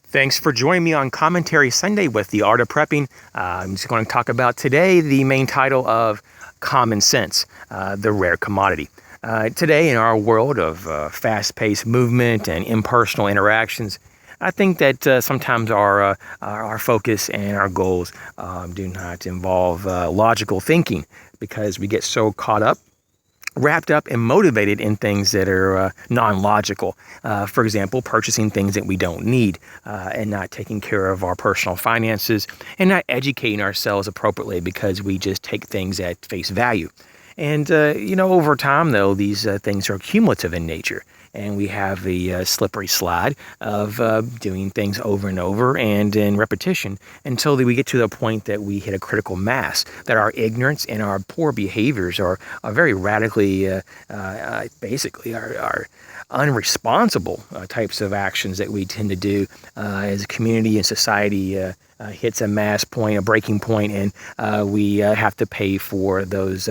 Thanks for joining me on Commentary Sunday with the Art of Prepping. I'm just going to talk about today the main title of Common Sense, the rare commodity. Today, in our world of fast-paced movement and impersonal interactions, I think that sometimes our focus and our goals do not involve logical thinking because we get so caught up, wrapped up and motivated in things that are non-logical. For example, purchasing things that we don't need and not taking care of our personal finances and not educating ourselves appropriately because we just take things at face value. And, over time, though, these things are cumulative in nature. And we have a slippery slide of doing things over and over and in repetition until we get to the point that we hit a critical mass, that our ignorance and our poor behaviors are very radically, basically, are unresponsible types of actions that we tend to do as a community and society hits a mass point, a breaking point, and we have to pay for those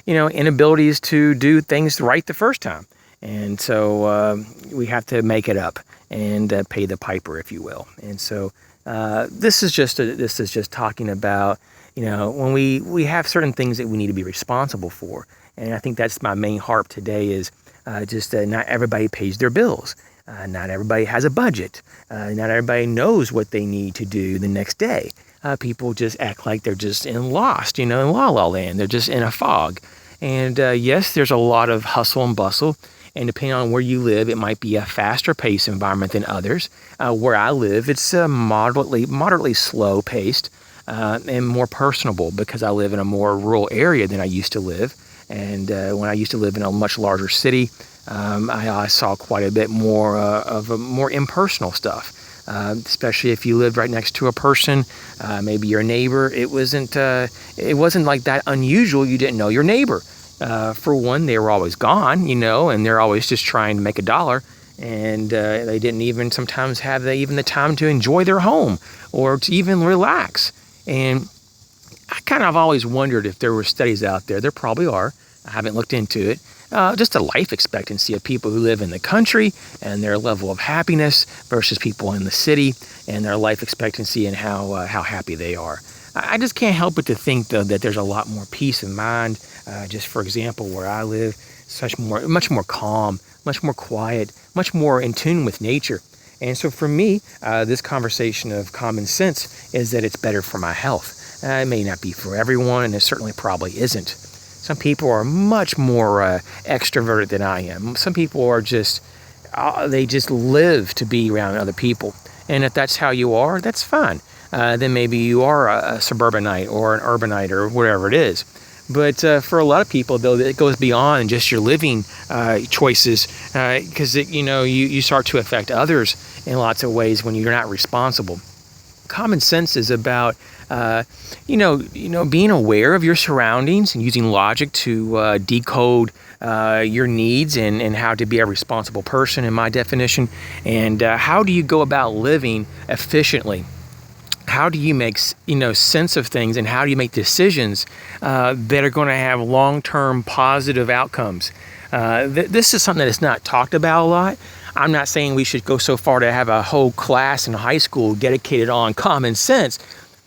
inabilities to do things right the first time. And so we have to make it up and pay the piper, if you will. And so this is just talking about, when we have certain things that we need to be responsible for. And I think that's my main harp today is not everybody pays their bills. Not everybody has a budget. Not everybody knows what they need to do the next day. People just act like they're just in la la land. They're just in a fog. And yes, there's a lot of hustle and bustle. And depending on where you live, it might be a faster paced environment than others. Where I live, it's moderately slow paced and more personable because I live in a more rural area than I used to live. And when I used to live in a much larger city, I saw quite a bit more of more impersonal stuff. Especially if you lived right next to a person, maybe your neighbor. It wasn't like that unusual. You didn't know your neighbor. For one, they were always gone, and they're always just trying to make a dollar. And they didn't even sometimes have the time to enjoy their home or to even relax. And I kind of always wondered if there were studies out there. There probably are. I haven't looked into it. Just a life expectancy of people who live in the country and their level of happiness versus people in the city and their life expectancy and how happy they are. I just can't help but to think, though, that there's a lot more peace of mind. Just for example, where I live, much more calm, much more quiet, much more in tune with nature. And so for me, this conversation of common sense is that it's better for my health. It may not be for everyone, and it certainly probably isn't. Some people are much more extroverted than I am. Some people are they just live to be around other people. And if that's how you are, that's fine. Then maybe you are a suburbanite or an urbanite or whatever it is. But for a lot of people, though, it goes beyond just your living choices because, you start to affect others in lots of ways when you're not responsible. Common sense is about, being aware of your surroundings and using logic to decode your needs and how to be a responsible person, in my definition. And how do you go about living efficiently? How do you make, sense of things, and how do you make decisions that are going to have long-term positive outcomes? This is something that is not talked about a lot. I'm not saying we should go so far to have a whole class in high school dedicated on common sense,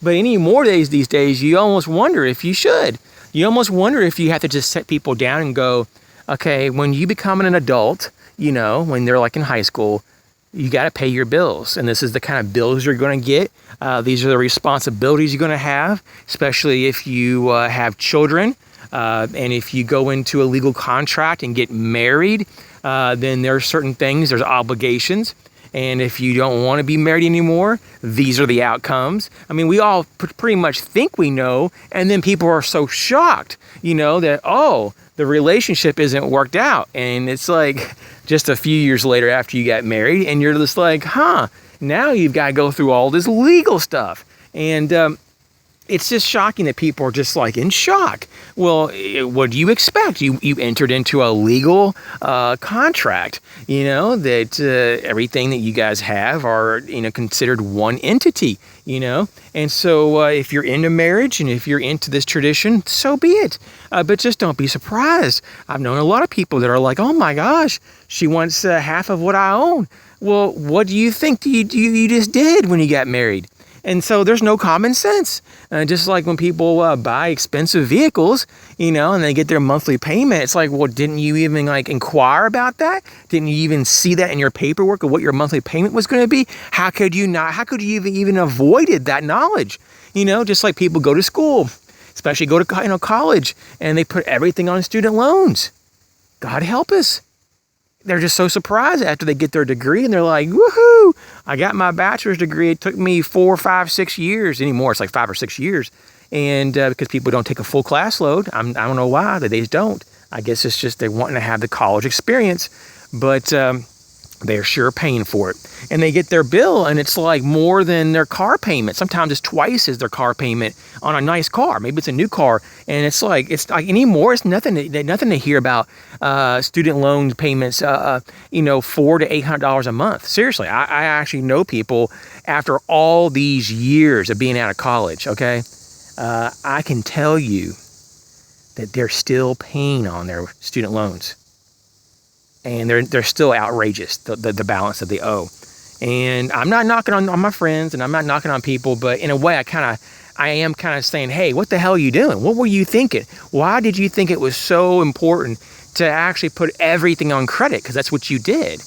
but any more days these days, you almost wonder if you should. You almost wonder if you have to just set people down and go, okay, when you become an adult, when they're like in high school, you got to pay your bills. And this is the kind of bills you're going to get. These are the responsibilities you're going to have, especially if you have children. And if you go into a legal contract and get married, then there are certain things, there's obligations. And if you don't want to be married anymore, these are the outcomes. I mean, we all pretty much think we know, and then people are so shocked, that, the relationship isn't worked out. And it's like just a few years later after you got married, and you're just like, now you've got to go through all this legal stuff. And it's just shocking that people are just like in shock. Well, what do you expect? You entered into a legal contract, that everything that you guys have are, considered one entity, And so if you're into marriage and if you're into this tradition, so be it. But just don't be surprised. I've known a lot of people that are like, oh my gosh, she wants half of what I own. Well, what do you think you just did when you got married? And so there's no common sense. Just like when people buy expensive vehicles, and they get their monthly payment, it's like, well, didn't you even inquire about that? Didn't you even see that in your paperwork of what your monthly payment was going to be? How could you even avoided that knowledge? Just like people go to school, especially go to college, and they put everything on student loans. God help us. They're just so surprised after they get their degree, and they're like, woohoo, I got my bachelor's degree. It took me 4, 5, 6 years anymore. It's like 5 or 6 years. And because people don't take a full class load, I don't know why, they just don't. I guess it's just they're wanting to have the college experience, but they're sure paying for it. And they get their bill, and it's like more than their car payment. Sometimes it's twice as their car payment on a nice car. Maybe it's a new car, and it's like anymore. It's nothing to hear about student loan payments. $400 to $800 a month. Seriously, I actually know people after all these years of being out of college. Okay, I can tell you that they're still paying on their student loans. And they're still outrageous, the balance that they owe. And I'm not knocking on my friends, and I'm not knocking on people, but in a way I am kind of saying, hey, what the hell are you doing? What were you thinking? Why did you think it was so important to actually put everything on credit? Because that's what you did.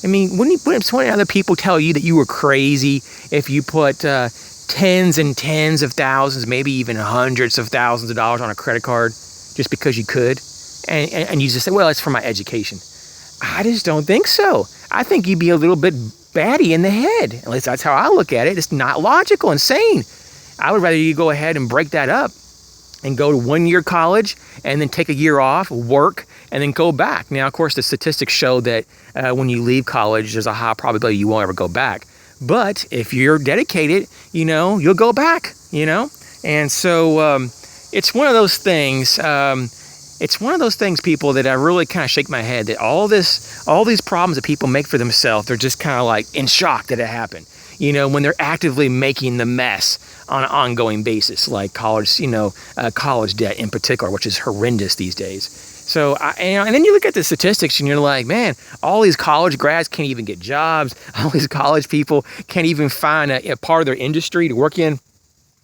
I mean, wouldn't other people tell you that you were crazy if you put tens and tens of thousands, maybe even hundreds of thousands of dollars on a credit card just because you could? And you just say, well, it's for my education. I just don't think so. I think you'd be a little bit batty in the head. At least that's how I look at it. It's not logical, insane. I would rather you go ahead and break that up and go to 1 year college and then take a year off, work, and then go back. Now, of course, the statistics show that when you leave college, there's a high probability you won't ever go back. But if you're dedicated, you'll go back, And so it's one of those things. It's one of those things, people, that I really kind of shake my head that all these problems that people make for themselves, they're just kind of like in shock that it happened. When they're actively making the mess on an ongoing basis, like college, college debt in particular, which is horrendous these days. So, and then you look at the statistics and you're like, man, all these college grads can't even get jobs. All these college people can't even find a part of their industry to work in.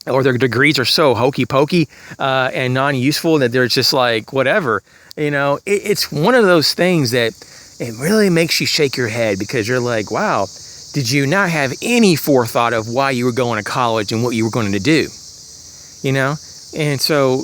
Or their degrees are so hokey pokey and non-useful that they're just like, whatever. It's one of those things that it really makes you shake your head, because you're like, wow, did you not have any forethought of why you were going to college and what you were going to do? And so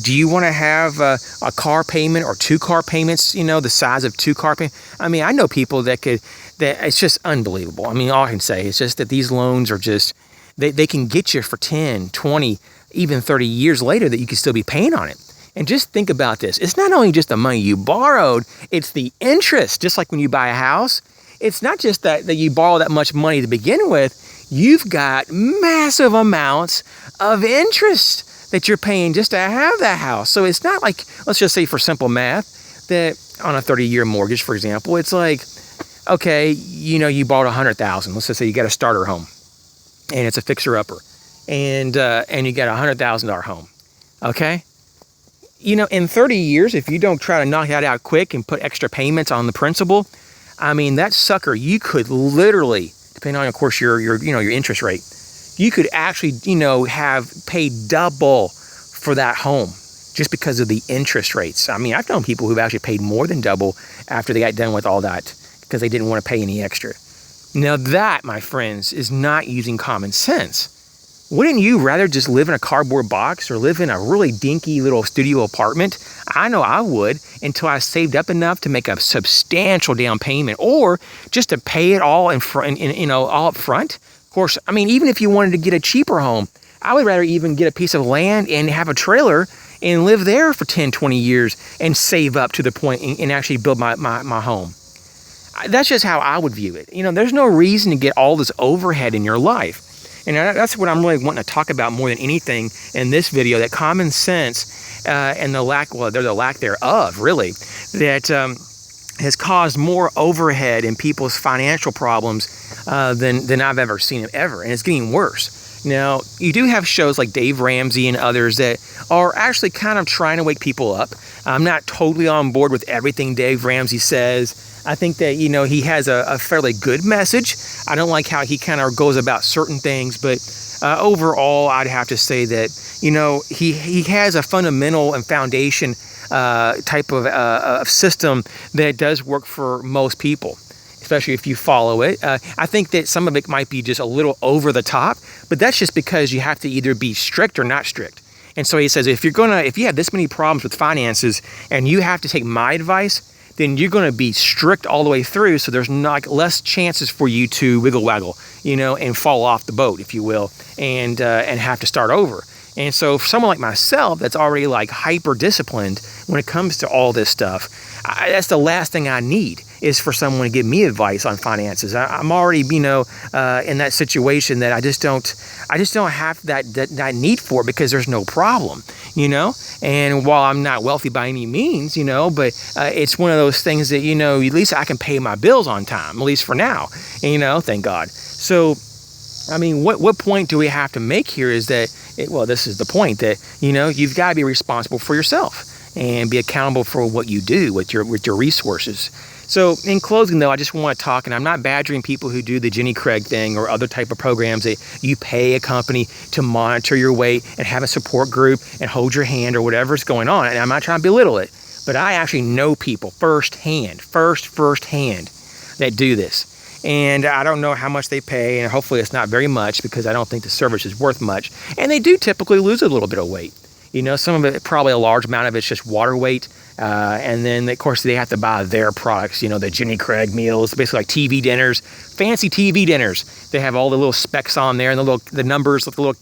do you want to have a car payment or 2 car payments, the size of 2 car payments? I mean, I know people that it's just unbelievable. I mean, all I can say is just that these loans are just, they can get you for 10, 20, even 30 years later that you can still be paying on it. And just think about this. It's not only just the money you borrowed, it's the interest. Just like when you buy a house, it's not just that you borrow that much money to begin with. You've got massive amounts of interest that you're paying just to have that house. So it's not like, let's just say for simple math, that on a 30-year mortgage, for example, it's like, okay, you borrowed $100,000. Let's just say you got a starter home. And it's a fixer-upper, and you get a $100,000 home, okay? In 30 years, if you don't try to knock that out quick and put extra payments on the principal, I mean, that sucker, you could literally, depending on, of course, your interest rate, you could actually, have paid double for that home just because of the interest rates. I mean, I've known people who've actually paid more than double after they got done with all that because they didn't want to pay any extra. Now that, my friends, is not using common sense. Wouldn't you rather just live in a cardboard box or live in a really dinky little studio apartment? I know I would, until I saved up enough to make a substantial down payment, or just to pay it all all up front. Of course, I mean, even if you wanted to get a cheaper home, I would rather even get a piece of land and have a trailer and live there for 10, 20 years and save up to the point and actually build my home. That's just how I would view it. There's no reason to get all this overhead in your life. And that's what I'm really wanting to talk about more than anything in this video, that common sense and the lack thereof, really, that has caused more overhead in people's financial problems than I've ever seen ever. And it's getting worse. Now, you do have shows like Dave Ramsey and others that are actually kind of trying to wake people up. I'm not totally on board with everything Dave Ramsey says. I think that, he has a fairly good message. I don't like how he kind of goes about certain things, but overall, I'd have to say that, he has a fundamental and foundation type of system that does work for most people, especially if you follow it. I think that some of it might be just a little over the top, but that's just because you have to either be strict or not strict. And so he says, if you have this many problems with finances and you have to take my advice, then you're going to be strict all the way through. So there's not less chances for you to wiggle waggle, and fall off the boat, if you will, and have to start over. And so for someone like myself that's already like hyper disciplined when it comes to all this stuff, that's the last thing I need, is for someone to give me advice on finances. I'm already, in that situation that I just don't have that need for it, because there's no problem, And while I'm not wealthy by any means, but it's one of those things that, at least I can pay my bills on time, at least for now, thank God. So, what point do we have to make here is that, this is the point, that, you've got to be responsible for yourself and be accountable for what you do with your resources. So in closing, though, I just want to talk, and I'm not badgering people who do the Jenny Craig thing or other type of programs that you pay a company to monitor your weight and have a support group and hold your hand or whatever's going on. And I'm not trying to belittle it, but I actually know people firsthand that do this. And I don't know how much they pay, and hopefully it's not very much, because I don't think the service is worth much. And they do typically lose a little bit of weight. Some of it, probably a large amount of it's just water weight. And then, of course, they have to buy their products, the Jenny Craig meals, basically like TV dinners, fancy TV dinners. They have all the little specs on there and the numbers, the little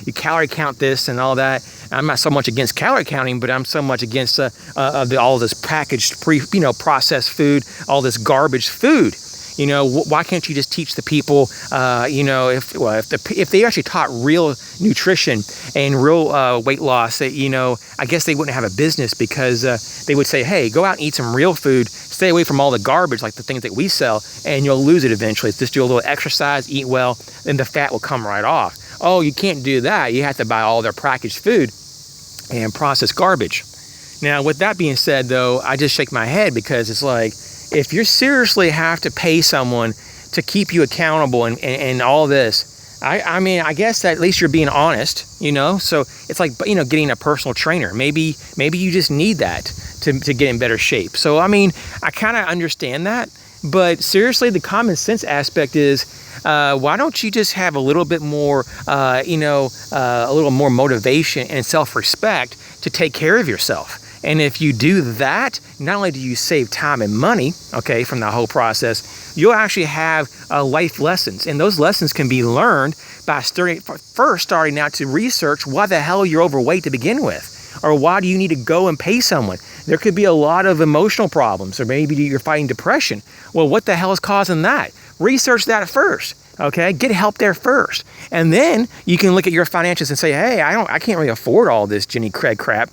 you calorie count this and all that. I'm not so much against calorie counting, but I'm so much against all this packaged, processed food, all this garbage food. Why can't you just teach the people, if they actually taught real nutrition and real weight loss, that, I guess they wouldn't have a business, because they would say, hey, go out and eat some real food, stay away from all the garbage, like the things that we sell, and you'll lose it eventually. Just do a little exercise, eat well, then the fat will come right off. Oh, you can't do that. You have to buy all their packaged food and processed garbage. Now, with that being said, though, I just shake my head, because it's like, if you seriously have to pay someone to keep you accountable and all this, I guess that at least you're being honest, So it's like, getting a personal trainer. Maybe you just need that to get in better shape. So, I kind of understand that. But seriously, the common sense aspect is, why don't you just have a little bit more, a little more motivation and self-respect to take care of yourself? And if you do that, not only do you save time and money, from the whole process, you'll actually have life lessons. And those lessons can be learned by starting out to research why the hell you're overweight to begin with. Or why do you need to go and pay someone? There could be a lot of emotional problems, or maybe you're fighting depression. Well, what the hell is causing that? Research that first. Get help there first. And then you can look at your financials and say, hey, I can't really afford all this Jenny Craig crap.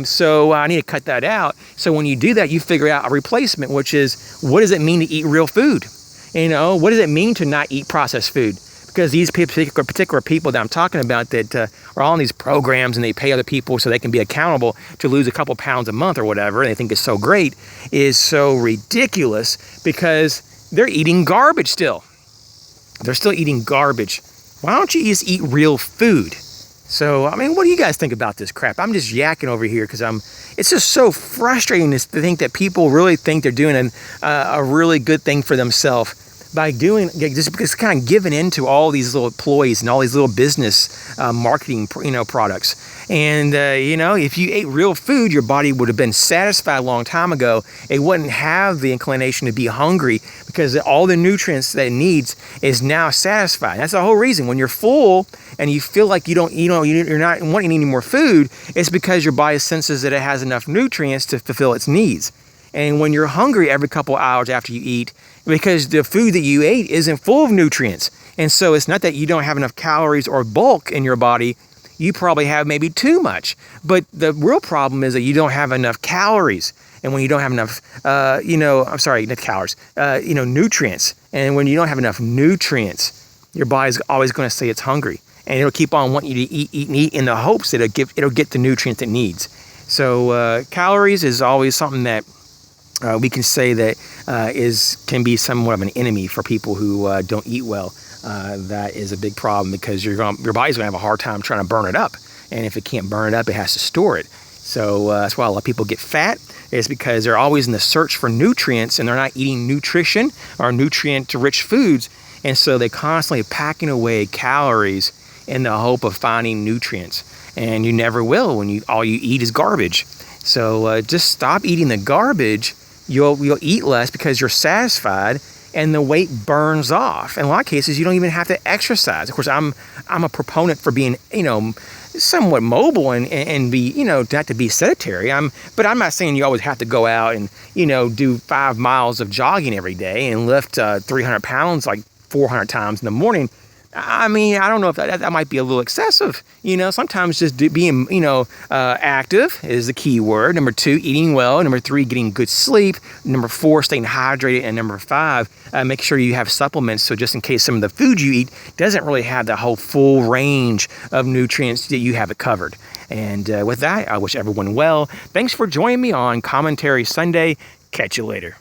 So I need to cut that out. So when you do that, you figure out a replacement, which is, what does it mean to eat real food? What does it mean to not eat processed food? Because these particular people that I'm talking about that are on these programs and they pay other people so they can be accountable to lose a couple pounds a month or whatever, and they think it's so great, is so ridiculous, because they're eating garbage still. They're still eating garbage. Why don't you just eat real food? So, what do you guys think about this crap? I'm just yakking over here because it's just so frustrating to think that people really think they're doing a really good thing for themselves by doing, just kind of giving into all these little ploys and all these little business marketing, products. And, if you ate real food, your body would have been satisfied a long time ago. It wouldn't have the inclination to be hungry, because all the nutrients that it needs is now satisfied. That's the whole reason. When you're full and you feel like you're not wanting any more food, it's because your body senses that it has enough nutrients to fulfill its needs. And when you're hungry every couple hours after you eat, because the food that you ate isn't full of nutrients, And so it's not that you don't have enough calories or bulk in your body. You probably have maybe too much. But the real problem is that you don't have enough calories. And when you don't have enough, not calories, nutrients. And when you don't have enough nutrients, your body's always going to say it's hungry. And it'll keep on wanting you to eat in the hopes that it'll get the nutrients it needs. So calories is always something that we can say that can be somewhat of an enemy for people who don't eat well. That is a big problem because your body's going to have a hard time trying to burn it up. And if it can't burn it up, it has to store it. So that's why a lot of people get fat, is because they're always in the search for nutrients and they're not eating nutrition or nutrient-rich foods. And so they're constantly packing away calories in the hope of finding nutrients. And you never will when all you eat is garbage. So just stop eating the garbage. You'll eat less because you're satisfied and the weight burns off. In a lot of cases, you don't even have to exercise. Of course, I'm a proponent for being, somewhat mobile and be, not to be sedentary. But I'm not saying you always have to go out and, do 5 miles of jogging every day and lift 300 pounds like 400 times in the morning. I mean, I don't know if that might be a little excessive. Sometimes just being, active is the key word. Number 2, eating well. Number 3, getting good sleep. Number 4, staying hydrated. And number 5, make sure you have supplements. So just in case some of the food you eat doesn't really have the whole full range of nutrients, that you have it covered. And with that, I wish everyone well. Thanks for joining me on Commentary Sunday. Catch you later.